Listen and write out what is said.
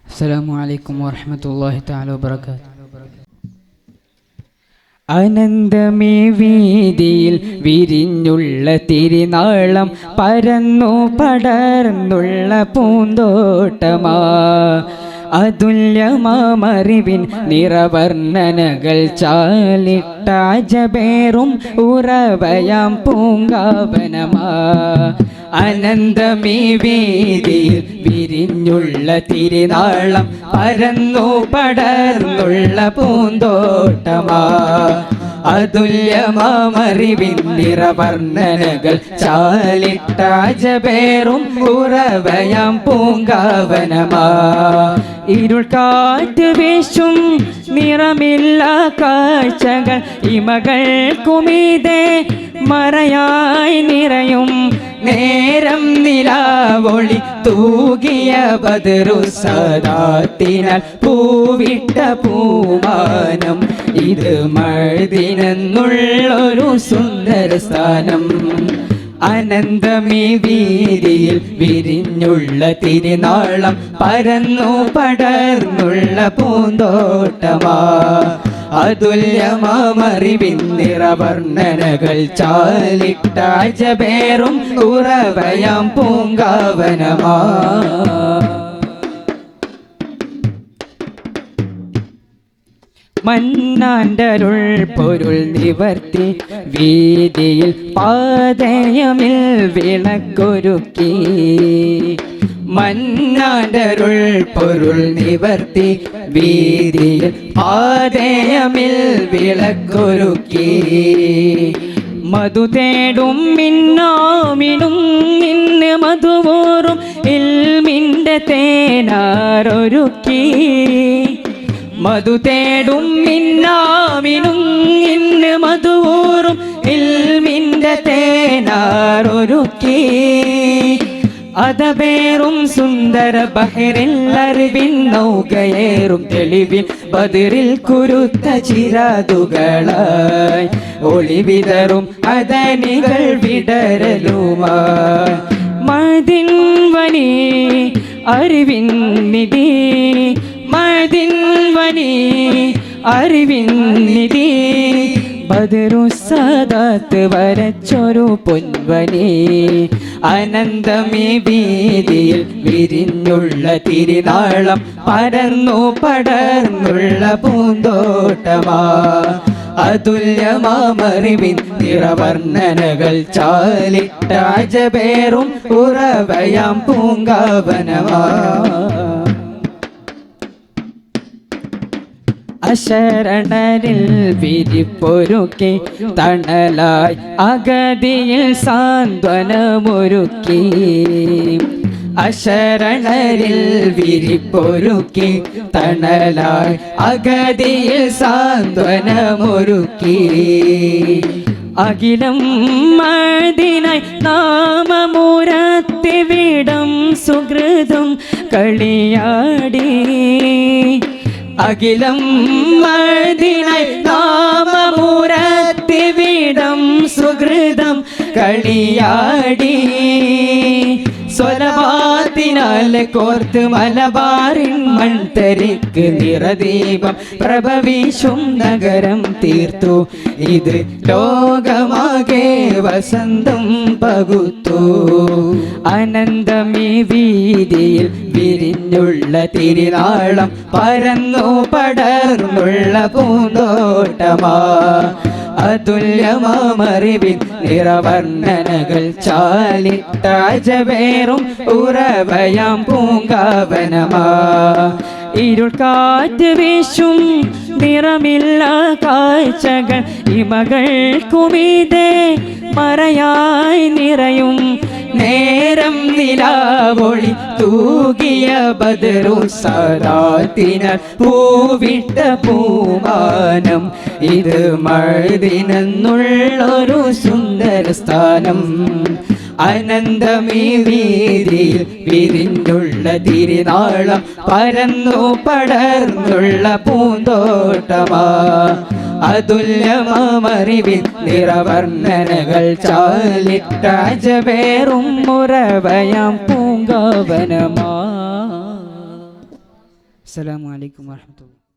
അസ്സലാമു അലൈക്കും വറഹ്മത്തുള്ളാഹി തആല വബറകാതുഹു. അനന്തമേ വീതിയിൽ വിരിഞ്ഞുള്ള തിരുനാളം പരന്നു പടർന്നുള്ള പൂന്തോട്ടമാ അതുല്യമാമറിവിൻ നിറവർണ്ണനകൾ ചാലിട്ട അജബേറും ഉറവയാം പൂങ്കാവനമാ അനന്തമീ വീതിയിൽ വിരിഞ്ഞുള്ള തിരുനാളം പരന്നു പടർന്നുള്ള പൂന്തോട്ടമാ അതുല്യമാമറിവിൻ നിറവർണ്ണനകൾ ചാലിട്ട അജബേറും ഉറവയാം പൂങ്കാവനമാ ഇരുൾ കാറ്റ് വീശും നിറമില്ല കാഴ്ചകൾ ഇമകൾക്കുമീതെ മറയായി നിറയും നേരം നിലാവൊളി തൂകിയ ബദറു സദാത്തിനാൽ പൂവിട്ട പൂമാനം ഇത് മഴദിനെന്നുള്ളൊരു സുന്ദര സ്ഥാനം അനന്തമീ വീതിയിൽ വിരിഞ്ഞുള്ള തിരുനാളം പരന്നു പടർന്നുള്ള പൂന്തോട്ടമാ അതുല്യമാമറിവിൻ നിറവർണ്ണനകൾ ചാലിട്ട അജബേറും ഉറവയാം പൂങ്കാവനമാ മന്നാണ്ടരുൾ പൊരുൾ നിവർത്തി വീതിയിൽ പാതയമിൽ വിളക്കൊരുക്കി മന്നാണ്ടരുൾ പൊരുൾ നിവർത്തി വീതിയിൽ പാതയമിൽ വിളക്കൊരുക്കി മധു തേടും മിന്നാമിനും ഇന്ന് മധുവോറും ഇൽമിൻ്റെ തേനാരൊരുക്കി മധു തേടും മിന്നാമിനും ഇന്ന് മധുവോറും ഇൽമിൻ്റെ തേനാരൊരുക്കി അതബേറും സുന്ദര ബഹറിൽ അറിവിൻ നൗകയേറും തെളിവിൽ ബദറിൽ കുരുത്ത ചിരാതുകളായി ഒളിവിതറും അതനികൾ വിടരലുമായി മദിൻ വനി അറിവിൻ നിധി മദിൻ വനി അറിവിൻ നിധി ബദറു സദാത്ത് വരച്ചൊരു പൊൻവനി അനന്തമീ വീതിയിൽ വിരിഞ്ഞുള്ള തിരുനാളം പരന്നു പടർന്നുള്ള പൂന്തോട്ടമാ അതുല്യമാമറിവിൻ നിറവർണ്ണനകൾ ചാലിട്ട അജബേറും ഉറവയാം പൂങ്കാവനമാ അശരണരിൽ വിരിപ്പൊരുക്കി തണലായി അഗതിയിൽ സാന്ത്വനമൊരുക്കി അശരണരിൽ വിരിപ്പൊരുക്കി തണലായി അഗതിയിൽ സാന്ത്വനമൊരുക്കി അഖിലം മഴദിനായി നാമമുരത്തിവിടം സുഹൃതം കളിയാടി അഖിലം മഴദിനായി നാമമുരത്തിവിടം സുഹൃതം കളിയാടി സ്വലവാത്തിനാൽ കോർത്ത് മലബാറിൻ മൺതരിക്ക് നിറദീപം പ്രഭവീശും നഗരം തീർത്തു ഇത് ലോകമാകെ വസന്തം പകുത്തു അനന്തമീ വീതിയിൽ വിരിഞ്ഞുള്ള തിരുനാളം പരന്നു പടർന്നുള്ള പൂന്തോട്ടമാ അതുല്യമാമറിവിൻ നിറവർണ്ണനകൾ ചാലിട്ട അജബേറും ഉറവയാം പൂങ്കാവനമാ ഇരുൾ കാറ്റ് വീശും നിറമില്ല കാഴ്ചകൾ ഇമകൾക്കുമീതെ മറയായി നിറയും നേരം നിലാവൊളി തൂകിയ ബദറു സദാത്തിനാൽ പൂവിട്ട പൂമാനം ഇത് മഴദിനെന്നുള്ളൊരു സുന്ദര സ്ഥാനം അനന്തമീ വീതിയിൽ വിരിഞ്ഞുള്ള തിരുനാളം പരന്നു പടർന്നുള്ള പൂന്തോട്ടമാ അതുല്യമാമറിവിൻ നിറവർണ്ണനകൾ ചാലിട്ട അജബേറും ഉറവയാം പൂങ്കാവനമാ അസ്സലാമു അലൈക്കും വറഹ്മത്തുള്ളാഹി.